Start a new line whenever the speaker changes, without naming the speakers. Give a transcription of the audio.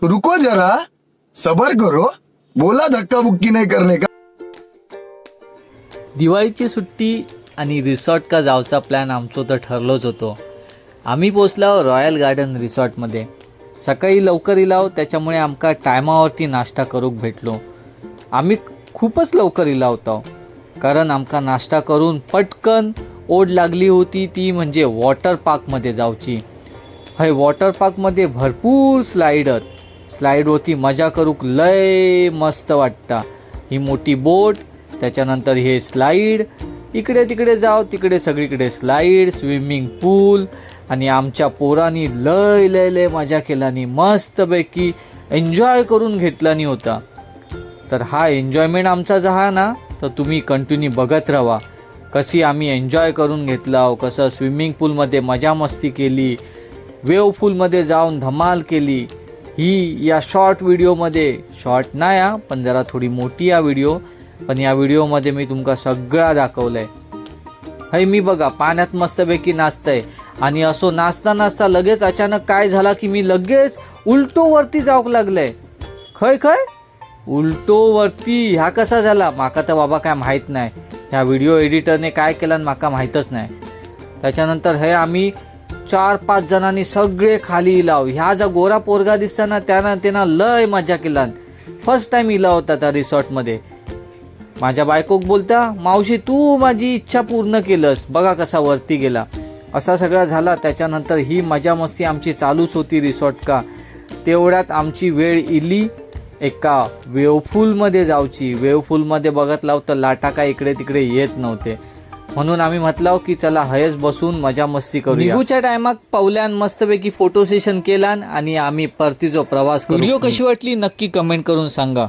रुको जरा, सबर करो, बोला धक्का बुक्की नहीं करने का.
दिवाळीची सुट्टी आणि रिसॉर्ट का जावचा प्लॅन आमचो तर ठरलोच होतो. आम्ही पोचलो रॉयल गार्डन रिसॉर्टमध्ये. सकाळी लवकर इलाव, त्याच्यामुळे आमका टायमावरती नाश्ता करूक भेटलो. आम्ही खूपच लवकर इलाव होतो, कारण आमका नाश्ता करून पटकन ओढ लागली होती, ती म्हणजे वॉटर पार्कमध्ये जाऊची. हय वॉटर पार्कमध्ये भरपूर स्लाईडवरती मजा करूक लय मस्त वाटता. ही मोठी बोट, त्याच्यानंतर हे स्लाईड, इकडे तिकडे जाव, तिकडे सगळीकडे स्लाईड, स्विमिंग पूल, आणि आमच्या पोरांनी लय लय लय मजा केलानी, मस्तपैकी एन्जॉय करून घेतलानी होता. तर हा एन्जॉयमेंट आमचा जहा ना, तर तुम्ही कंटिन्यू बघत राहा कशी आम्ही एन्जॉय करून घेतला, कसं स्विमिंग पूलमध्ये मजा मस्ती केली, वेव पूलमध्ये जाऊन धमाल केली. ही या शॉर्ट व्हिडिओमध्ये, शॉर्ट नाही हा, पण जरा थोडी मोठी हा व्हिडिओ, पण या व्हिडिओमध्ये मी तुमका सगळा दाखवलंय. हय मी बघा पाण्यात मस्तपैकी नाचतंय, आणि असो नाचता नाचता लगेच अचानक काय झाला की मी लगेच उलटो वरती जाऊक लागलंय. खय उलटो वरती ह्या कसा झाला माका तर बाबा काय माहीत नाही. ह्या व्हिडिओ एडिटरने काय केलं माका माहीतच नाही. त्याच्यानंतर हे आम्ही 4-5 जणांनी सगळे खाली इलाव. ह्या जा गोरा पोरगा दिसताना त्यांना लय मजा केला. फर्स्ट टाइम इला होता त्या रिसॉर्टमध्ये. माझ्या बायकोक बोलता, मावशी तू माझी इच्छा पूर्ण केलंस, बघा कसा वरती गेला. असा सगळा झाला. त्याच्यानंतर ही मजा मस्ती आमची चालूच होती रिसॉर्ट का. तेवढ्यात आमची वेळ इली एका वेवपूलमध्ये जाऊची. वेवपूलमध्ये बघत लाव तर लाटा काय इकडे तिकडे येत नव्हते, म्हणून आम्ही म्हटलं की चला हयच बसून मजा मस्ती करूया. निघूच्या टायमाक पावल्यान मस्तपैकी फोटो सेशन केला आणि आम्ही परतीचो प्रवास करू. व्हिडिओ कशी वाटली नक्की कमेंट करून सांगा.